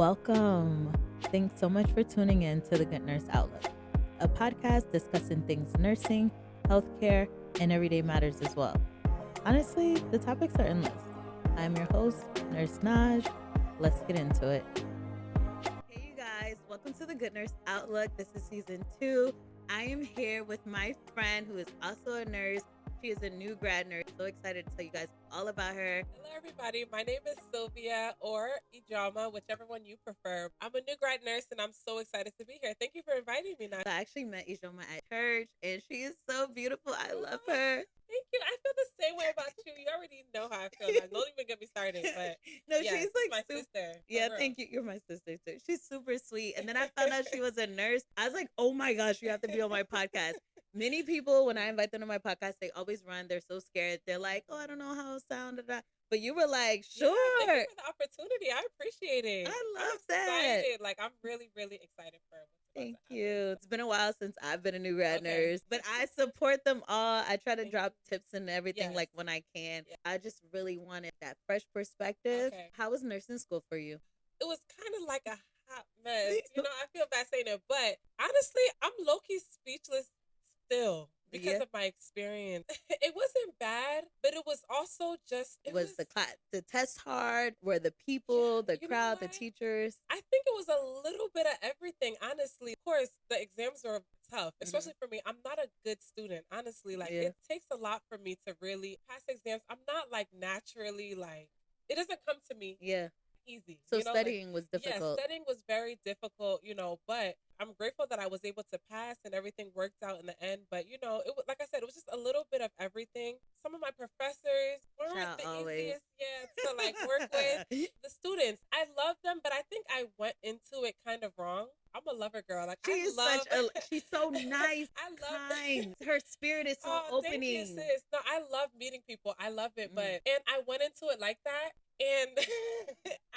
Welcome. Thanks so much for tuning in to the Good Nurse Outlook, a podcast discussing things nursing, healthcare, and everyday matters as well. Honestly, the topics are endless. I'm your host, Nurse Naj. Let's get into it. Hey, you guys. Welcome to the Good Nurse Outlook. This is season 2. I am here with my friend who is also a nurse. She is a new grad nurse. So excited to tell you guys all about her. Hello, everybody. My name is Sylvia or Ijama, whichever one you prefer. I'm a new grad nurse, and I'm so excited to be here. Thank you for inviting me. I actually met Ijoma at church, and she is so beautiful. I love her. Thank you. I feel the same way about you. You already know how I feel. Like, don't even get me started. But no, yeah, she's like my sister. Yeah, thank you. You're my sister too. She's super sweet. And then I found out she was a nurse. I was like, oh my gosh, you have to be on my podcast. Many people, when I invite them to my podcast, they always run. They're so scared. They're like, oh, I don't know how it sounded. But you were like, sure. Yeah, thank you for the opportunity. I appreciate it. I love that. Excited. Like, I'm really, really excited for it. Thank you. It's been a while since I've been a new grad nurse, but I support them all. I try to drop tips and everything like when I can. Yeah. I just really wanted that fresh perspective. How was nursing school for you? It was kind of like a hot mess. You know, I feel bad saying it, but honestly, I'm low-key speechless still because of my experience. It wasn't bad, but it was also just... Was the test hard? Were the people, the crowd, the teachers? I think it was a little bit of everything, honestly. Of course, the exams were tough, especially for me. I'm not a good student, honestly. Like, it takes a lot for me to really pass exams. I'm not, like, naturally, like... It doesn't come to me easy. So studying was difficult. Yeah, studying was very difficult, but I'm grateful that I was able to pass and everything worked out in the end. But, it was, like I said, it was just a little bit of everything. Some of my professors weren't the easiest to like work with. The students, I love them, but I think I went into it kind of wrong. I'm a lover girl. Like, she's so nice. I love kind. Her spirit is so opening. Thank you, sis. No, I love meeting people. I love it. And I went into it like that. And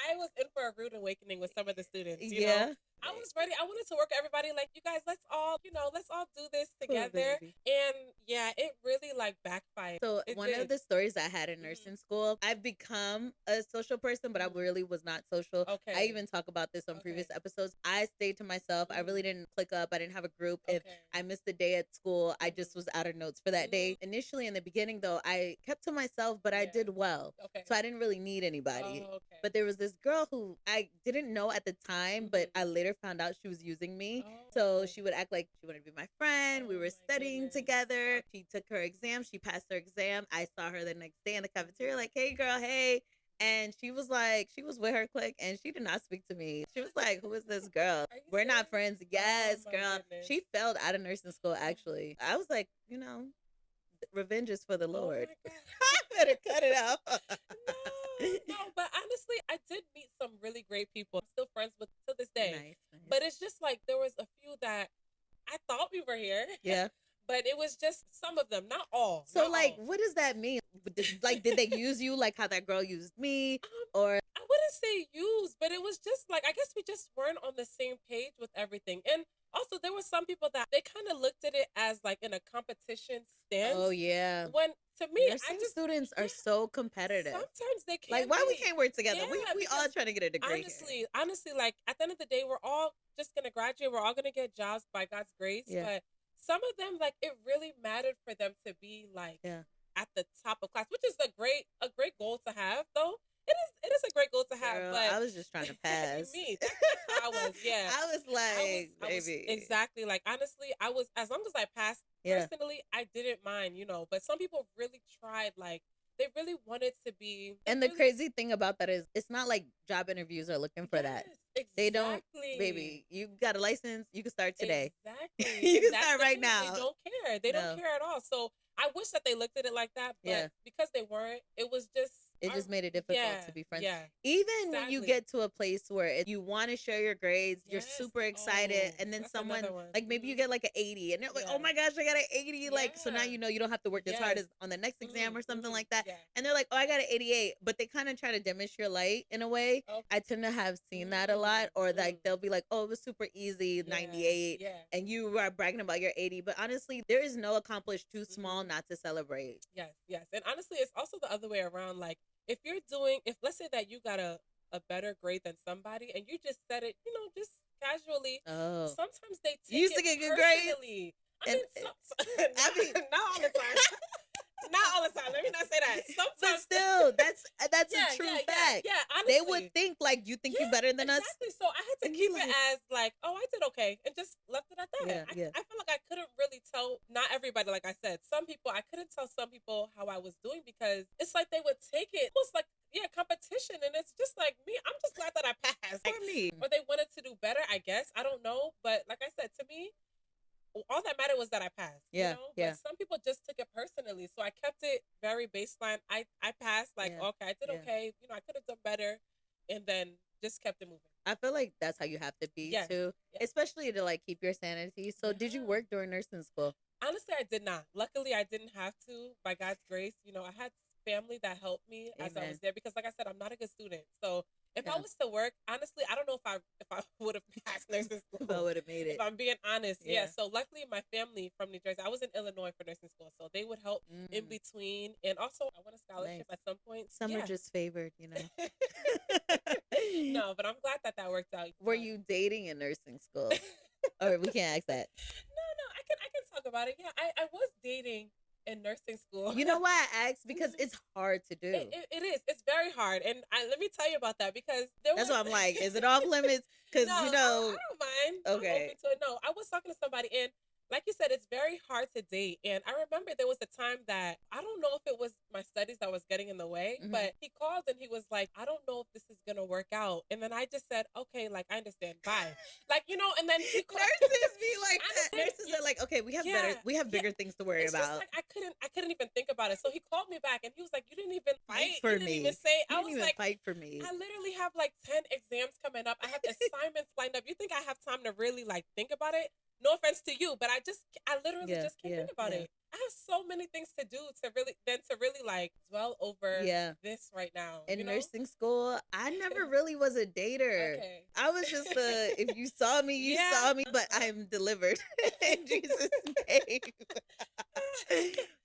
I was in for a rude awakening with some of the students. You know? I was ready. I wanted to work with everybody. Like, you guys, let's all do this together. And it really like backfired. So one of the stories I had in nursing school, I've become a social person, but I really was not social. I even talk about this on previous episodes. I stayed to myself. I really didn't click up. I didn't have a group. If I missed a day at school, I just was out of notes for that day. Initially, in the beginning, though, I kept to myself, but I did well. So I didn't really need anybody. But there was this girl who I didn't know at the time, but I later found out she was using me. So she would act like she wanted to be my friend. We were studying together. She took her exam. She passed her exam. I saw her the next day in the cafeteria like, hey, girl, hey. And she was with her clique, and she did not speak to me. She was like, who is this girl? We're not friends. Yes, girl. Goodness. She failed out of nursing school, actually. I was like, revenge is for the Lord. I better cut it out. No, but honestly, I did meet some really great people. I'm still friends with to this day. Nice. But it's just like there was a few that I thought we were here. Yeah. But it was just some of them, not all. So, what does that mean? Did they use you like how that girl used me? Or I wouldn't say use, but it was just like, I guess we just weren't on the same page with everything. And also, there were some people that they kind of looked at it as like in a competition stance. Oh, yeah. When to me, students are so competitive. Sometimes they can't. Like, why we can't work together? We all trying to get a degree. Honestly, like at the end of the day, we're all just gonna graduate. We're all gonna get jobs by God's grace. Yeah. But some of them, like, it really mattered for them to be like at the top of class, which is a great goal to have, though. It is a great goal to have. Girl, but I was just trying to pass. That's how I was. Yeah, I was like, baby, exactly. Like, honestly, I was, as long as I passed. Personally, I didn't mind, But some people really tried, like, they really wanted to be. And the crazy thing about that is, it's not like job interviews are looking for that. Exactly. They don't, baby. You got a license, you can start today. Exactly. You can start right now. They don't care. They don't care at all. So I wish that they looked at it like that, but because they weren't, it was just. It just made it difficult to be friends. Yeah, even when you get to a place where you want to share your grades, you're super excited, and then someone, like, maybe you get like an 80, and they're like, oh my gosh, I got an 80. Like, so now you don't have to work as hard as on the next exam or something like that. And they're like, oh, I got an 88, but they kind of try to diminish your light in a way. I tend to have seen that a lot, or like they'll be like, oh, it was super easy, 98, and you are bragging about your 80. But honestly, there is no accomplished too small not to celebrate. Yes. And honestly, it's also the other way around. Like, if let's say that you got a a better grade than somebody, and you just said it, just casually. Oh. Sometimes they take you used to get good personally. grades? I mean, not all the time. Not all the time. Let me not say that. Sometimes, but still, that's a true fact. Yeah, honestly, they would think like you think you better than us. Exactly. So I had to keep it as like, oh, I did okay, and just left it at that. I feel like I couldn't really tell. Not everybody, like I said, some people I couldn't tell some people how I was doing because it's like they would take it almost like competition, and it's just like me. I'm just glad that I passed. For me, or they wanted to do better. I guess I don't know, but like I said, to me, all that mattered was that I passed. Yeah, But some people just took it personally, so I kept it very baseline. I passed, like okay, I did okay. I could have done better, and then just kept it moving. I feel like that's how you have to be too, especially to like keep your sanity. So, did you work during nursing school? Honestly, I did not. Luckily, I didn't have to. By God's grace, I had family that helped me as I was there because, like I said, I'm not a good student. So if I was to work, honestly, I don't know if I would have passed nursing school. If I would have made it. If I'm being honest, So luckily, my family from New Jersey, I was in Illinois for nursing school, so they would help in between. And also, I won a scholarship at some point. Some are just favored, No, but I'm glad that worked out. Were you dating in nursing school? Or we can't ask that. No, I can talk about it. Yeah, I was dating in nursing school. You know why I asked? Because it's hard to do. It is. It's very hard. And let me tell you about that because that's why I'm like, is it off limits? Because, no, I don't mind. Okay. I'm open to it. No, I was talking to somebody and like you said, it's very hard to date. And I remember there was a time that I don't know if it was my studies that was getting in the way, but he called and he was like, I don't know if this is going to work out. And then I just said, okay, like, I understand. Bye. Like, and then he called. Nurses be like that. Nurses are like, okay, we have bigger things to worry about. Just like, I couldn't even think about it. So he called me back and he was like, you didn't even fight for me. You didn't even say, I was like, fight for me. I literally have like 10 exams coming up. I have assignments lined up. You think I have time to really like think about it? No offense to you, but I literally just can't think about it. I have so many things to do to really like dwell over this right now. In nursing school, I never really was a dater. Okay. I was just if you saw me, you saw me, but I'm delivered in Jesus' name.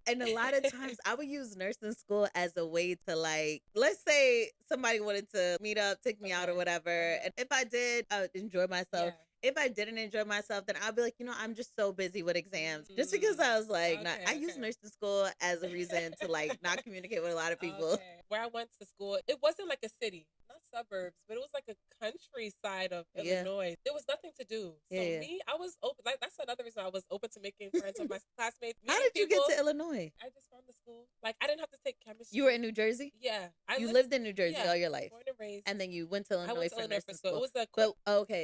And a lot of times I would use nursing school as a way to like, let's say somebody wanted to meet up, take me out or whatever. And if I did, I would enjoy myself. Yeah. If I didn't enjoy myself, then I'll be like, I'm just so busy with exams. Just because I was like, I use nursing school as a reason to like not communicate with a lot of people. Okay. Where I went to school, it wasn't like a city, not suburbs, but it was like a countryside of Illinois. There was nothing to do. So me, I was open. Like that's another reason I was open to making friends with my classmates. How did you get to Illinois? I just found the school. Like I didn't have to take chemistry. You were in New Jersey? Yeah. You lived in New Jersey all your life. Born and raised. And then you went to Illinois for nursing school. It was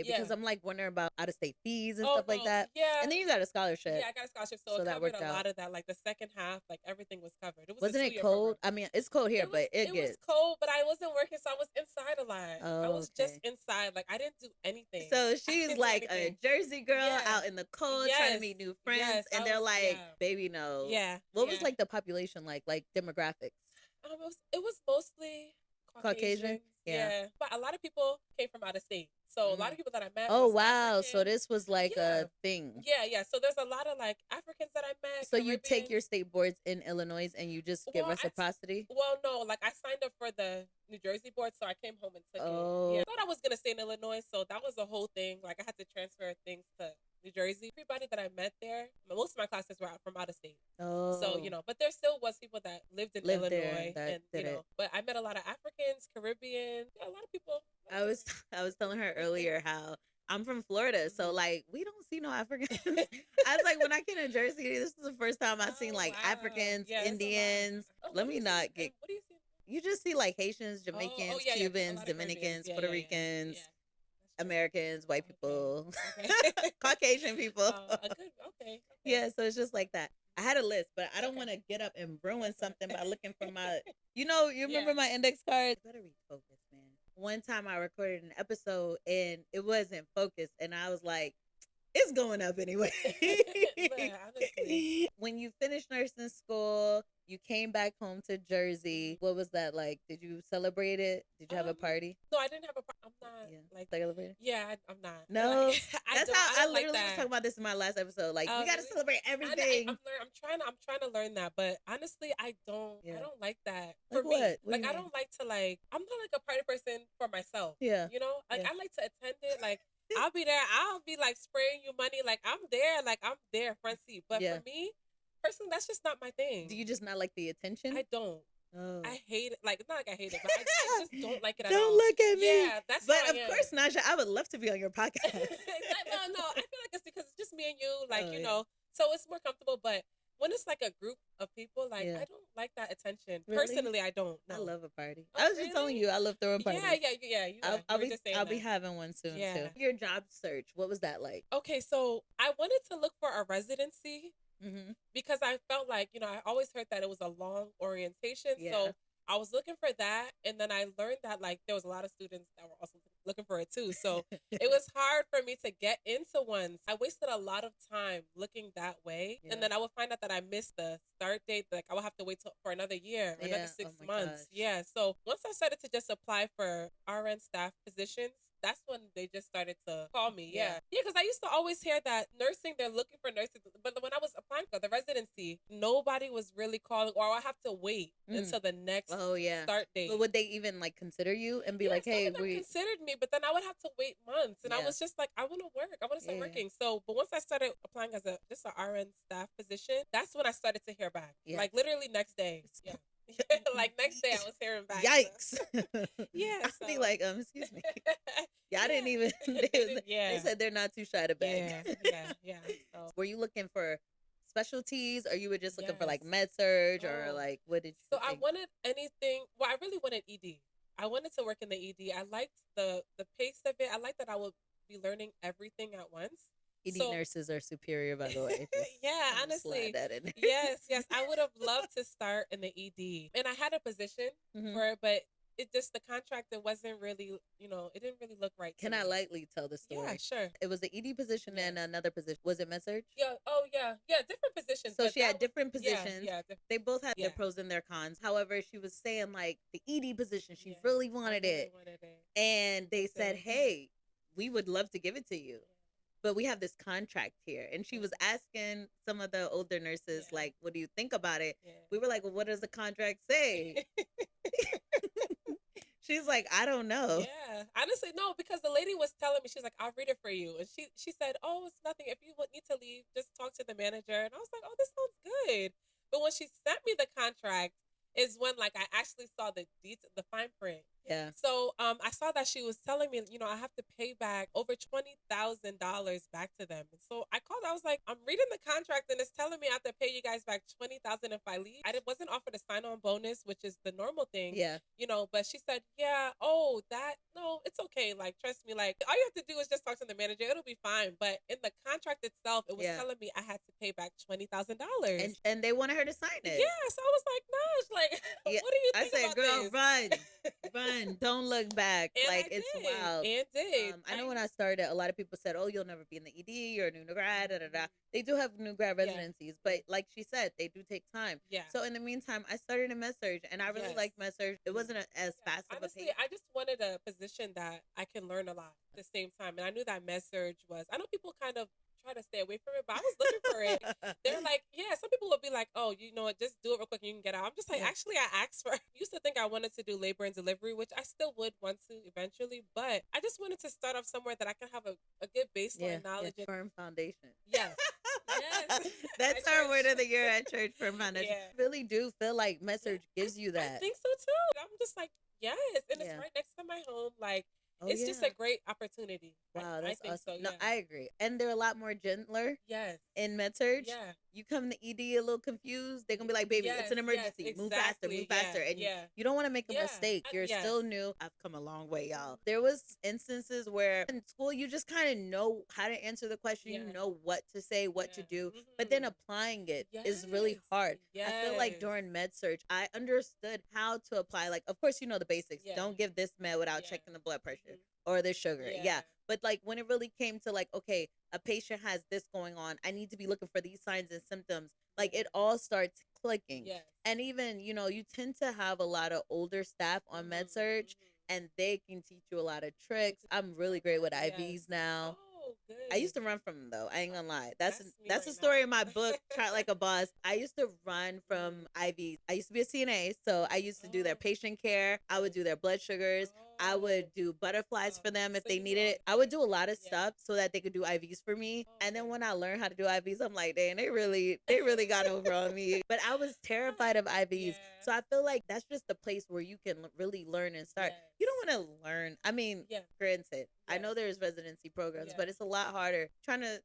because I'm like wondering about out of state fees and stuff like that. Yeah. And then you got a scholarship. Yeah, I got a scholarship, so it that covered worked a out. lot of that. Like the second half, like everything was covered. Wasn't it cold? Program. I mean, it's cold here, but it gets cold. But I wasn't working, so I was inside a lot. I was just inside. Like I didn't do anything. So she's like a Jersey girl out in the cold trying to meet new friends, and they're like, "Baby, no." Yeah. What was like the population like demographics? It was mostly Caucasian. Yeah. But a lot of people came from out of state. So a lot of people that I met. Oh, wow. African. So this was like a thing. Yeah. So there's a lot of like Africans that I met. So you take your state boards in Illinois and you just get reciprocity? Well, no. Like I signed up for the New Jersey board, so I came home and took it. Yeah. I thought I was going to stay in Illinois, so that was a whole thing. Like I had to transfer things to New Jersey. Everybody that I met there, most of my classes were from out of state. Oh. So, but there still was people that lived in Illinois. But I met a lot of Africans, Caribbean, a lot of people. I was telling her earlier how I'm from Florida, so like we don't see no Africans. I was like, when I came to Jersey, this is the first time I've seen like Africans, Indians. Let me not get. What do you see? You just see like Haitians, Jamaicans, Cubans, Dominicans, Puerto Ricans. Americans, white people, Caucasian people. Okay. Yeah, so it's just like that. I had a list, but I don't want to get up and ruin something by looking for my, you remember my index card? Better be focused, man. One time I recorded an episode and it wasn't focused, and I was like, It's going up anyway. But honestly, when you finished nursing school, you came back home to Jersey. What was that like? Did you celebrate it? Did you have a party? No, I didn't have a party. I'm not like celebrating. Yeah, I'm not. No, like, that's how I literally was talking about this in my last episode. Like we gotta celebrate everything. I'm trying to learn that, but honestly, I don't like that. For me, what I don't like to I'm not like a party person for myself. Yeah, you know, I like to attend it. Like I'll be there. I'll be like spraying you money. Like I'm there. Like I'm there, front seat. But for me, personally, that's just not my thing. Do you just not like the attention? I don't. Oh. I hate it. Like, it's not like I hate it, but I just don't like it at all. Don't look at me. Yeah, that's But of course, Naja, I would love to be on your podcast. No, I feel like it's because it's just me and you, like, you know, so it's more comfortable. But when it's like a group of people, like, I don't like that attention. Really? Personally, I don't. No. I love a party. I was just telling you, I love throwing parties. Yeah. I'll be having one soon, too. Your job search, what was that like? Okay, so I wanted to look for a residency. Mm-hmm. Because I felt like, you know, I always heard that it was a long orientation. Yeah. So I was looking for that. And then I learned that, like, there was a lot of students that were also looking for it, too. So it was hard for me to get into one. I wasted a lot of time looking that way. Yeah. And then I would find out that I missed the start date. Like, I would have to wait for another year, another 6 months. Gosh. Yeah. So once I started to just apply for RN staff positions, that's when they just started to call me. Yeah, because I used to always hear that nursing, they're looking for nurses. But when I was applying for the residency, nobody was really calling, or I have to wait until the next start date. But would they even like consider you and be like, hey, we considered me, but then I would have to wait months. And I was just like, I want to work. I want to start working. So, but once I started applying as just an RN staff position, that's when I started to hear back. Yeah. Like literally next day. Yeah. Like next day I was hearing back. Yikes. So. Yeah. I'd be like, excuse me. I didn't even they said they're not too shy to beg. Yeah. So. Were you looking for specialties, or you were just looking for like med surge, or like what did you think? I wanted anything. Well, I really wanted ED. I wanted to work in the ED. I liked the pace of it. I liked that I would be learning everything at once. ED nurses are superior, by the way. Honestly. Yes. I would have loved to start in the ED. And I had a position for it, but it just, the contract, it wasn't really, you know, it didn't really look right. Can I lightly tell the story? Yeah, sure. It was the ED position and another position. Was it med-surg? Yeah. Oh, yeah. Yeah, different positions. So she had different positions. Yeah. They both had their pros and their cons. However, she was saying like the ED position, she really wanted it. And they said, hey, we would love to give it to you, but we have this contract here. And she was asking some of the older nurses, like, what do you think about it? Yeah. We were like, well, what does the contract say? She's like, I don't know. Yeah. Honestly, no, because the lady was telling me, she's like, I'll read it for you. And she said, oh, it's nothing. If you need to leave, just talk to the manager. And I was like, oh, this sounds good. But when she sent me the contract is when, like, I actually saw the fine print. Yeah. So I saw that she was telling me, you know, I have to pay back over $20,000 back to them. And so I called. I was like, I'm reading the contract and it's telling me I have to pay you guys back $20,000 if I leave. I wasn't offered a sign-on bonus, which is the normal thing. Yeah. You know, but she said, no, it's okay. Like, trust me. Like, all you have to do is just talk to the manager. It'll be fine. But in the contract itself, it was telling me I had to pay back $20,000. And they wanted her to sign it. Yeah. So I was like, Nash, like, what do you think I said, girl, run. Don't look back. And like, it's wild. And did. I know when I started, a lot of people said, oh, you'll never be in the ED or new grad, They do have new grad residencies, but like she said, they do take time. Yeah. So in the meantime, I started in med-surg, and I really liked med-surg. It wasn't as fast of a pace. I just wanted a position that I can learn a lot at the same time. And I knew that med-surg was, I know people kind of try to stay away from it, but I was looking for it. They're like, some people would be like, oh, you know what, just do it real quick and you can get out. I'm just like, actually, I asked for, used to think I wanted to do labor and delivery, which I still would want to eventually, but I just wanted to start off somewhere that I can have a good baseline knowledge. Firm foundation. Yes. That's our word of the year at church, firm foundation. I really do feel like med-surg gives you that. I think so too. I'm just like, yes. And it's right next to my home. Like, it's just a great opportunity. Wow, that's I think awesome. So, no, I agree. And they're a lot more gentler. Yes. In med-surg. Yeah. You come to ED a little confused, they're going to be like, baby, it's an emergency. Exactly. Move faster. And you don't want to make a mistake. You're still new. I've come a long way, y'all. There was instances where in school, you just kind of know how to answer the question. You know what to say, what to do. But then applying it is really hard. I feel like during med-surg, I understood how to apply. Like, of course, you know the basics. Don't give this med without checking the blood pressure or the sugar. But like when it really came to like, okay, a patient has this going on, I need to be looking for these signs and symptoms. Like it all starts clicking. Yes. And even, you know, you tend to have a lot of older staff on med surge, and they can teach you a lot of tricks. I'm really great with IVs now. Oh, good. I used to run from them though. I ain't gonna lie. That's right a story now. in my book, Try Like a Boss. I used to run from IVs. I used to be a CNA, so I used to do their patient care. I would do their blood sugars. I would do butterflies for them if they needed it. I would do a lot of stuff so that they could do IVs for me. And then when I learned how to do IVs, I'm like, dang, they really got over on me. But I was terrified of IVs. So I feel like that's just the place where you can really learn and start. You don't want to learn. I mean, granted, I know there's residency programs, but it's a lot harder trying to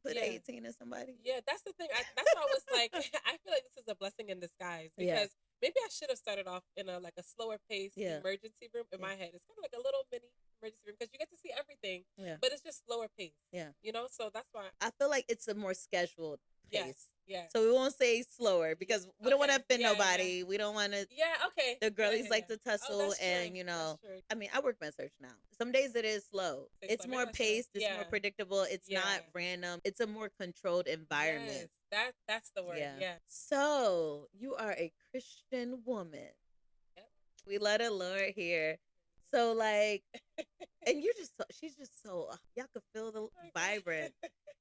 put 18 in somebody. Yeah, that's the thing. That's why I was like, I feel like this is a blessing in disguise because maybe I should have started off in a slower pace emergency room. In my head, it's kind of like a little mini emergency room because you get to see everything, but it's just slower pace. Yeah, you know, so that's why I feel like it's a more scheduled pace. Yes. Yeah. So we won't say slower because we don't want to offend nobody. Yeah. We don't want to. Yeah. Okay. The girlies like to tussle, and you know, I mean, I work med surg now. Some days it is slow. It's more paced. It's more predictable. It's not random. It's a more controlled environment. Yes. That's the word. Yeah. So you are a Christian woman. Yep. We love the Lord here. So like, and she's just so, y'all could feel the vibrant.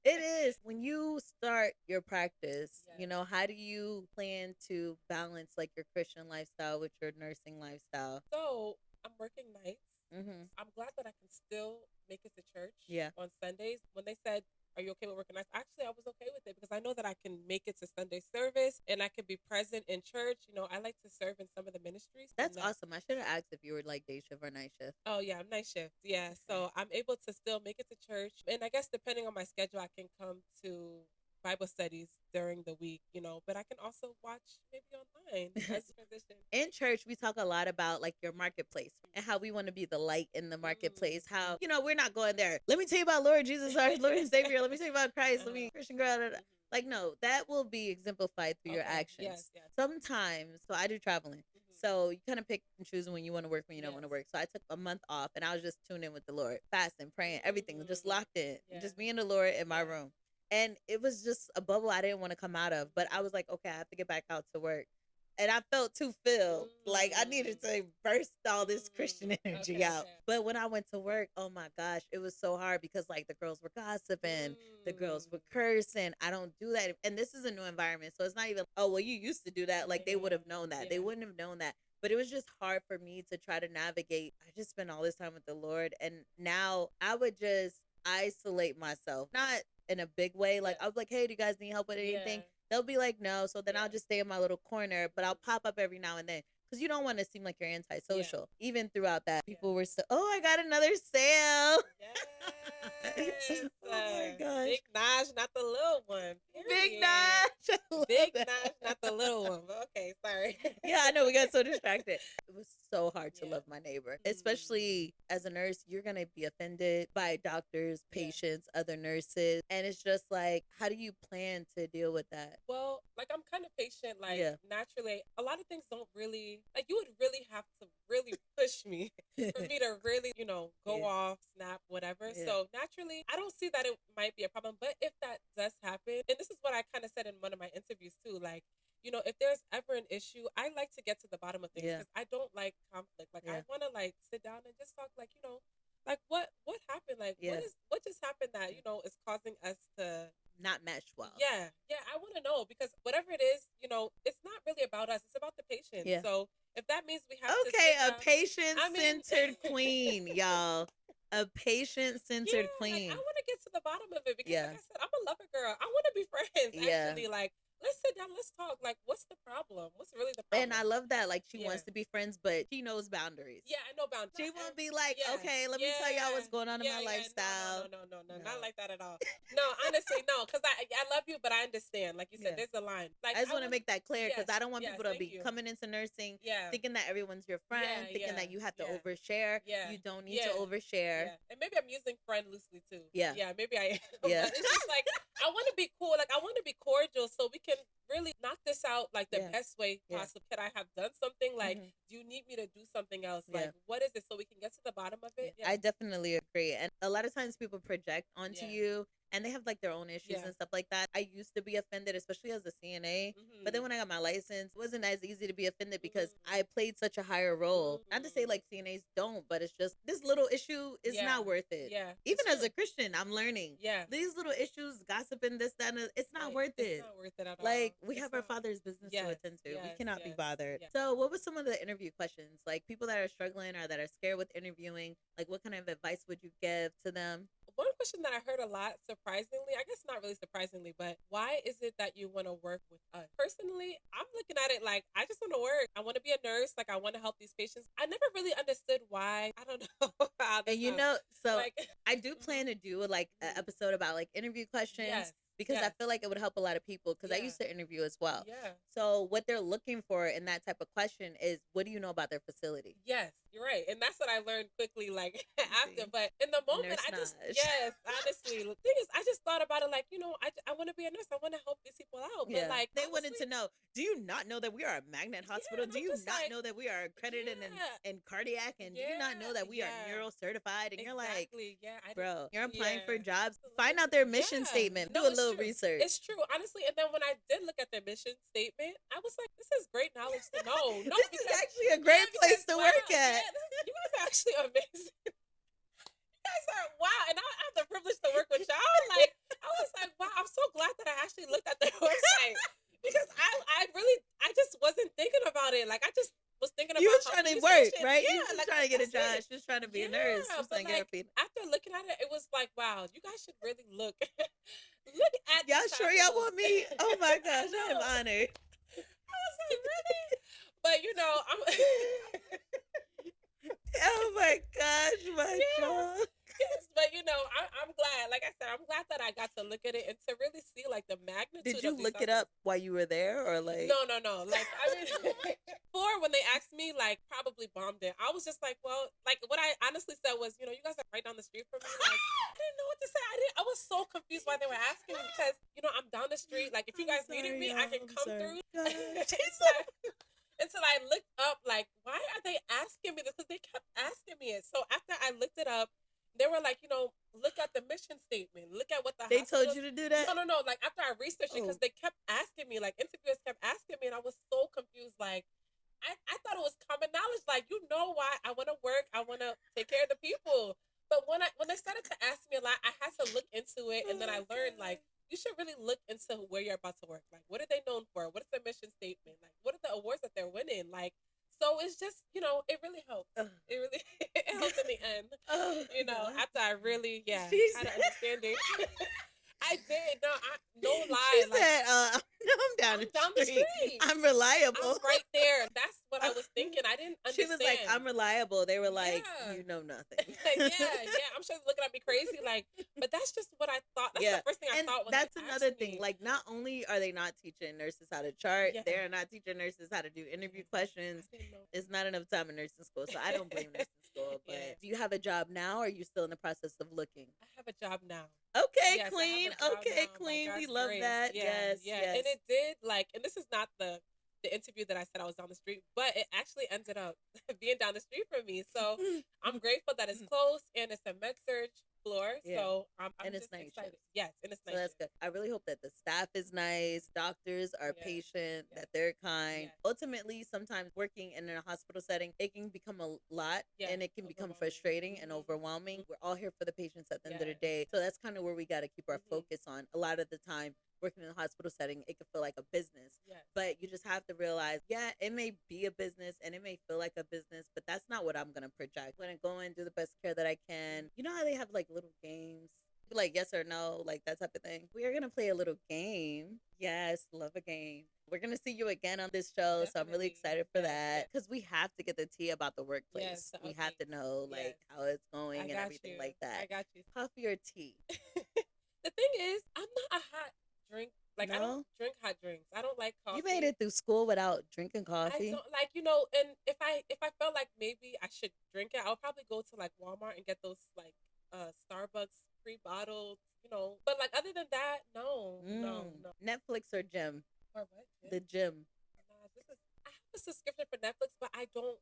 It is. When you start your practice, you know, how do you plan to balance like your Christian lifestyle with your nursing lifestyle? So I'm working nights. I'm glad that I can still make it to church on Sundays. When they said, are you okay with working nights? Actually, I was okay with it because I know that I can make it to Sunday service and I can be present in church. You know, I like to serve in some of the ministries. That's awesome. I should have asked if you were like day shift or night shift. Oh, yeah, I'm night shift. Yeah. So I'm able to still make it to church. And I guess depending on my schedule, I can come to Bible studies during the week, you know, but I can also watch maybe online as transition. In church, we talk a lot about like your marketplace and how we want to be the light in the marketplace. How, you know, we're not going there. Let me tell you about Lord Jesus, our Lord and Savior. Let me tell you about Christ. Let me Christian girl. Like, no, that will be exemplified through your actions. Yes. Sometimes, so I do traveling. So you kind of pick and choose when you want to work, when you don't want to work. So I took a month off and I was just tuned in with the Lord, fasting, praying, everything, just locked in, just me and the Lord in my room. And it was just a bubble I didn't want to come out of. But I was like, okay, I have to get back out to work. And I felt too filled. Like I needed to burst all this Christian energy out. But when I went to work, oh my gosh, it was so hard because like the girls were gossiping, the girls were cursing. I don't do that. And this is a new environment. So it's not even, oh, well, you used to do that. Like they would have known that. They wouldn't have known that. But it was just hard for me to try to navigate. I just spent all this time with the Lord. And now I would just isolate myself. Not in a big way. Like I was like, hey, do you guys need help with anything? They'll be like, no. So then I'll just stay in my little corner, but I'll pop up every now and then because you don't want to seem like you're antisocial. Even throughout that, people were so, oh, I got another sale. Yes. Oh my gosh. Big Naj, not the little one. Big Naj. Big Naj, not the little one. Okay, sorry. Yeah, I know. We got so distracted. It was so hard to love my neighbor, especially as a nurse. You're going to be offended by doctors, patients, other nurses. And it's just like, how do you plan to deal with that? Well, like I'm kind of patient. Like naturally, a lot of things don't really, like you would really have to really push me for me to really, you know, go off, snap, whatever. So naturally, I don't see that it might be a problem. But if that does happen, and this is what I kind of said in one of my interviews too, like, you know, if there's ever an issue, I like to get to the bottom of things because I don't like conflict. Like I want to like sit down and just talk, like, you know, like what happened? Like what just happened that, you know, is causing us to not mesh well? Yeah, I want to know because whatever it is, you know, it's not really about us. It's about the patient. So if that means we have to sit down, a patient-centered queen, y'all. A patient-centered queen. Like, I want to get to the bottom of it because, like I said, I'm a lover girl. I want to be friends. Actually, like. Let's sit down. Let's talk. Like, what's the problem? What's really the problem? And I love that. Like, she wants to be friends, but she knows boundaries. Yeah, I know boundaries. She won't be like, okay, let me tell y'all what's going on in my lifestyle. No, not like that at all. No, honestly, no, because I love you, but I understand. Like you said, there's a line. Like I just want to make that clear because I don't want people to be coming into nursing thinking that everyone's your friend, thinking that you have to overshare. You don't need to overshare. And maybe I'm using friend loosely too. Yeah, maybe I am. But it's just like I want to be cool. Like I want to be cordial so we can can really knock this out like the best way possible. Could I have done something? Like, do you need me to do something else? Like, what is it? So we can get to the bottom of it. I definitely agree. And a lot of times people project onto you and they have like their own issues and stuff like that. I used to be offended, especially as a CNA. But then when I got my license, it wasn't as easy to be offended because I played such a higher role. Not to say like CNAs don't, but it's just this little issue is not worth it. Even as a Christian, I'm learning. These little issues, gossiping, this, that, and it's not worth it. It's not worth it at all. Like, we have our Father's business to attend to. We cannot be bothered. So what was some of the interview questions? Like, people that are struggling or that are scared with interviewing, like, what kind of advice would you give to them? One question that I heard a lot, surprisingly, I guess not really surprisingly, but why is it that you want to work with us? Personally, I'm looking at it like, I just want to work. I want to be a nurse. Like, I want to help these patients. I never really understood why. I don't know how this And you sounds. know, so Like, I do plan to do like an episode about like interview questions. Because I feel like it would help a lot of people because I used to interview as well. So what they're looking for in that type of question is, what do you know about their facility? Yes, you're right. And that's what I learned quickly, like after. But in the moment, honestly, the thing is, I just thought about it like, you know, I want to be a nurse. I want to help these people out. But like, they wanted to know, do you not know that we are a magnet hospital? Do you not know that we are accredited in cardiac? And do you not know that we are neuro certified? And you're like, bro, you're applying for jobs. Find out their mission statement. Do a little research. It's true, honestly. And then when I did look at their mission statement, I was like, this is great knowledge to know. No, this is actually a great place to work at. You guys are actually amazing. You guys are, wow. And I have the privilege to work with y'all. Like, I was like, wow, I'm so glad that I actually looked at their website. Because I just wasn't thinking about it. Like, I just was thinking about, you were trying to work, right? Yeah, you were trying to get a job. She was trying to be a nurse. She was trying to get her feet. After looking at it, it was like, wow, you guys should really look at y'all sure y'all want me? Oh my gosh, I am honored. I was like, really? But you know, I'm oh my gosh, my God. Yes, but you know, I'm glad. Like I said, I'm glad that I got to look at it and to really see like the magnitude. Did you look it up while you were there, or like? No. Like, I mean, before when they asked me, like, probably bombed it. I was just like, well, like what I honestly said was, you know, you guys are right down the street from me. Like, I didn't know what to say. I was so confused why they were asking me because, you know, I'm down the street. Like, if you guys needed me, I can come through. Until I looked up, like, why are they asking me this? Because they kept asking me it. So after I looked it up, they were like, you know, look at the mission statement. Look at what they told you to do that. No. Like after I researched it, because they kept asking me, like interviewers kept asking me, and I was so confused. Like I thought it was common knowledge. Like, you know why I want to work, I want to take care of the people. But when they started to ask me a lot, I had to look into it, and then I learned like you should really look into where you're about to work. Like, what are they known for? What is their mission statement? Like, what are the awards that they're winning? Like. So it's just, you know, it really helps. It really it helps in the end. You know, after I really, had an understanding. I did. No lie. She said, I'm down the street. I'm reliable. I'm right there. That's what I was thinking. I didn't understand. She was like, I'm reliable. They were like, you know nothing. I'm sure they're looking at me crazy. Like, but that's just what I thought. That's the first thing I thought when that's they another asked thing. me. Like, not only are they not teaching nurses how to chart, they're not teaching nurses how to do interview questions. It's not enough time in nursing school, so I don't blame nursing school. But do you have a job now, or are you still in the process of looking? I have a job now. Okay, queen. Okay, queen. We love that. Yes. And it did, like, and this is not the interview that I said I was down the street, but it actually ended up being down the street from me. So I'm grateful that it's close and it's a med-surg floor. So I'm and just it's nice. excited. Yes, and it's nice. So that's good. I really hope that the staff is nice, doctors are patient, that they're kind. Ultimately, sometimes working in a hospital setting, it can become a lot and it can become frustrating and overwhelming. We're all here for the patients at the end of the day. So that's kind of where we got to keep our focus on. A lot of the time, working in a hospital setting, it can feel like a business. But you just have to realize, it may be a business and it may feel like a business, but that's not what I'm going to project. I'm going to go and do the best care that I can. You know how they have like little games? Like yes or no, like that type of thing. We are going to play a little game. Yes, love a game. We're going to see you again on this show. Definitely. So I'm really excited for that because we have to get the tea about the workplace. We have to know like how it's going and everything like that. I got you. Coffee or tea? The thing is, I'm not a hot drink. Like, I don't drink hot drinks. I don't like coffee. You made it through school without drinking coffee? I don't, like, you know, and if I felt like maybe I should drink it, I'll probably go to like Walmart and get those like Starbucks pre-bottled, you know. But like other than that, no. Netflix or gym? Or what? Gym? The gym. Nah, I have a subscription for Netflix, but I don't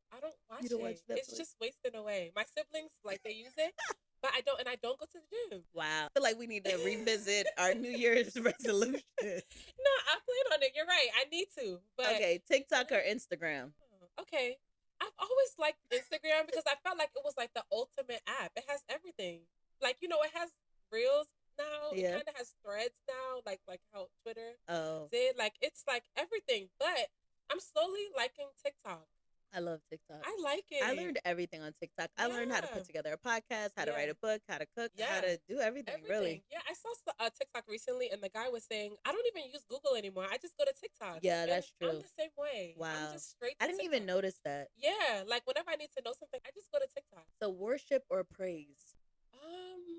watch You don't it. watch Netflix? It's just wasting away. My siblings, like, they use it, but I don't, and I don't go to the gym. Wow. I feel like we need to revisit our New Year's resolution. No, I plan on it. You're right. I need to. But okay, TikTok or Instagram? Okay. I've always liked Instagram because I felt like it was like the ultimate app. It has everything. Like, you know, it has reels now. Yeah. It kind of has threads now, like how Twitter Oh. did. Like, it's like everything. But I'm slowly liking TikTok. I love TikTok. I like it. I learned everything on TikTok. I learned how to put together a podcast, how to write a book, how to cook, how to do everything, really. Yeah, I saw a TikTok recently, and the guy was saying, I don't even use Google anymore. I just go to TikTok. Yeah, that's true. I'm the same way. Wow. I'm just straight to I didn't even notice that. Yeah, like whenever I need to know something, I just go to TikTok. So worship or praise?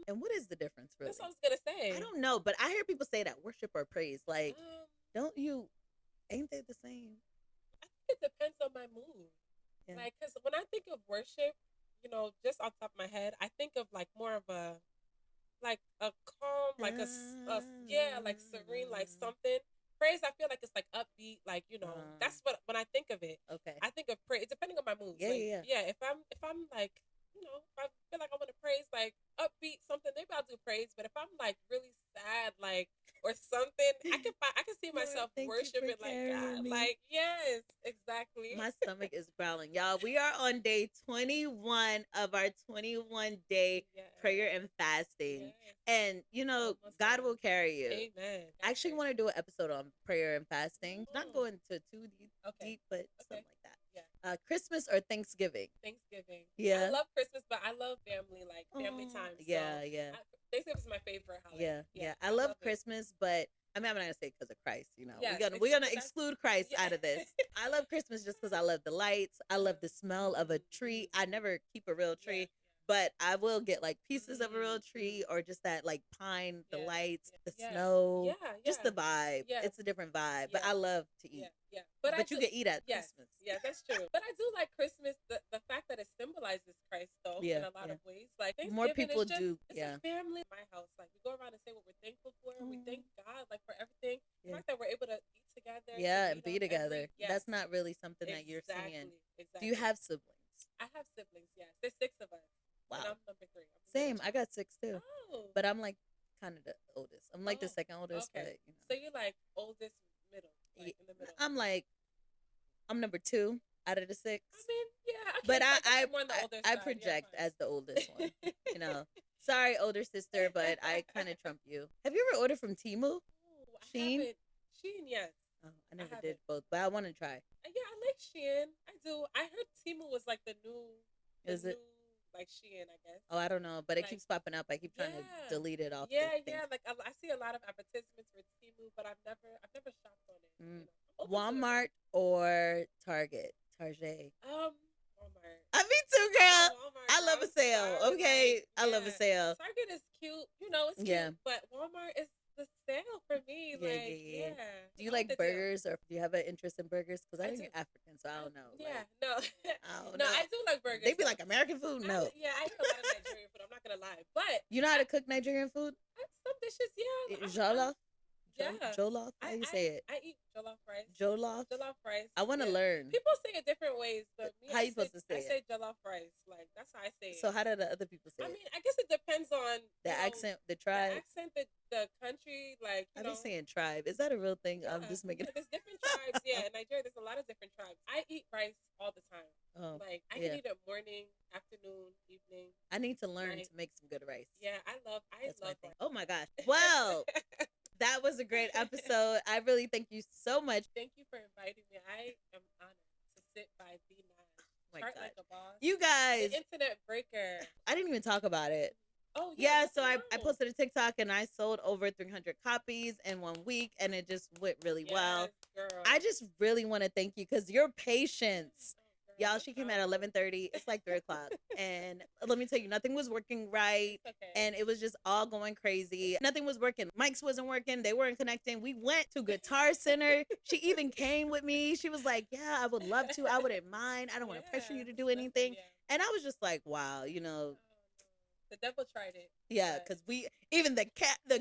And what is the difference, really? That's what I was going to say. I don't know, but I hear people say that worship or praise. Like, ain't they the same? I think it depends on my mood. Yeah. Like, because when I think of worship, you know, just off the top of my head, I think of like more of a calm, like like serene, like something. Praise, I feel like it's like upbeat, like, you know, that's what, when I think of it. Okay. I think of praise, depending on my mood. Yeah, like, yeah. If I'm like, you know, if I feel like I want to praise, like upbeat something, maybe I'll do praise. But if I'm like really sad, like, or something, I can see myself worshiping like God. Me. Like, yes, exactly. My stomach is growling. Y'all, we are on day 21 of our 21-day prayer and fasting. Yes. And, you know, God will carry you. Amen. I actually want to do an episode on prayer and fasting. Not going to too deep, but something like that. Yeah. Christmas or Thanksgiving? Thanksgiving. Yeah. I love Christmas, but I love family, like family time. Yeah, so Thanksgiving is my favorite holiday. Yeah. I love Christmas, but I mean, I'm not gonna say because of Christ. You know, we're gonna exclude Christ out of this. I love Christmas just because I love the lights. I love the smell of a tree. I never keep a real tree. But I will get like pieces of a real tree or just that like pine, the lights, the snow, just the vibe. It's a different vibe, but I love to eat. Yeah. But you can eat at Christmas. Yeah, that's true. But I do like Christmas, the fact that it symbolizes Christ though in a lot of ways. Like more people is just, do. It's a family. My house, like we go around and say what we're thankful for. We thank God like for everything. The fact that we're able to eat together. And be together. That's not really something that you're seeing. Exactly. Do you have siblings? I have siblings. Yes, there's 6 of us. Wow. And I'm number 3. Same. I got 6 too. Oh. But I'm like kind of the oldest. I'm like the second oldest. Okay. But, you know. So you're like oldest middle, like in the middle. I'm number 2 out of the 6. I mean, yeah. Okay, but so I project as the oldest one. You know. Sorry, older sister, but I kind of trump you. Have you ever ordered from Temu? Shein? Shein, yes. Oh, I never did both, but I want to try. Yeah, I like Shein. I do. I heard Temu was like the new. Is it? Like Shein, I guess. Oh, I don't know, but it keeps popping up. I keep trying to delete it off. Yeah. Like I see a lot of advertisements for Temu, but I've never shopped on it. You know? Walmart or Target? Walmart. Me too, girl. Walmart, I love a sale. Okay, I love a sale. Target is cute. You know, it's cute. But Walmart is the sale for me. Yeah. Do you like burgers, or do you have an interest in burgers? Because I think you're African, so I don't know. Yeah, no, I do like burgers. They be like American food. No, I eat a lot of Nigerian food. I'm not gonna lie, but you know how to cook Nigerian food? Some dishes, Jollof. Jollof. How do you say it? I eat jollof rice. Jollof rice. I want to learn. People say it different ways, but me, how you supposed to say it? I say jollof rice. Like that's how I say it. So how do the other people say it? I mean, I guess it depends on the accent, the tribe. The accent, the country. Like I'm just saying tribe. Is that a real thing? I'm just making. There's different tribes. In Nigeria, there's a lot of different tribes. I eat rice all the time. Oh, like I can eat it morning, afternoon, evening. I need to learn to make some good rice. Yeah, I love rice. Oh my gosh! Well. That was a great episode. I really thank you so much. Thank you for inviting me. I am honored to sit by B9. Chart like a boss. You guys. The internet breaker. I didn't even talk about it. Oh, yeah. So I posted a TikTok and I sold over 300 copies in 1 week and it just went really well. Girl. I just really want to thank you because your patience. Y'all, she came at 11:30. It's like 3 o'clock. And let me tell you, nothing was working right. And it was just all going crazy. Nothing was working. Mics wasn't working. They weren't connecting. We went to Guitar Center. She even came with me. She was like, yeah, I would love to. I wouldn't mind. I don't want to pressure you to do anything. And I was just like, wow, you know, The devil tried it. Yeah, because even the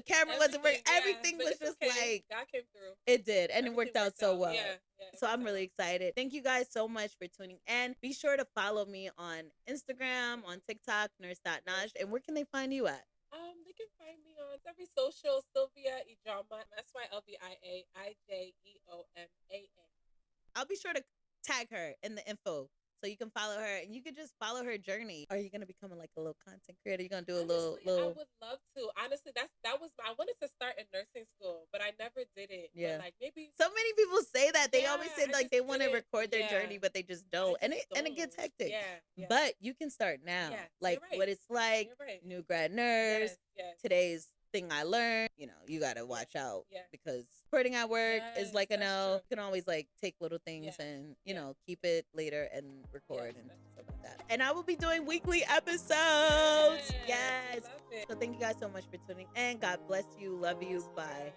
camera wasn't working. Everything was just like God came through. It did, and it worked out so well. Yeah. So I'm really excited. Thank you guys so much for tuning in. Be sure to follow me on Instagram, on TikTok, nurse.naj. And where can they find you at? They can find me on every social, Sylvia Ijoma, SylviaIjeoma. I'll be sure to tag her in the info so you can follow her and you can just follow her journey. Are you gonna become like a little content creator? You're gonna do a little. I would love to. Honestly, I wanted to start in nursing school, but I never did it. Yeah, but like maybe so many people say that. They always say like they want to record their journey, but they just don't, and it gets hectic. Yeah. But you can start now. Yeah, like what it's like. New grad nurse. Yes. Today's thing I learned, you gotta watch out because recording at work is like a no. You can always like take little things and keep it later and record and stuff like that. And I will be doing weekly episodes. Yes. So thank you guys so much for tuning in. God bless you. Love you. Bye.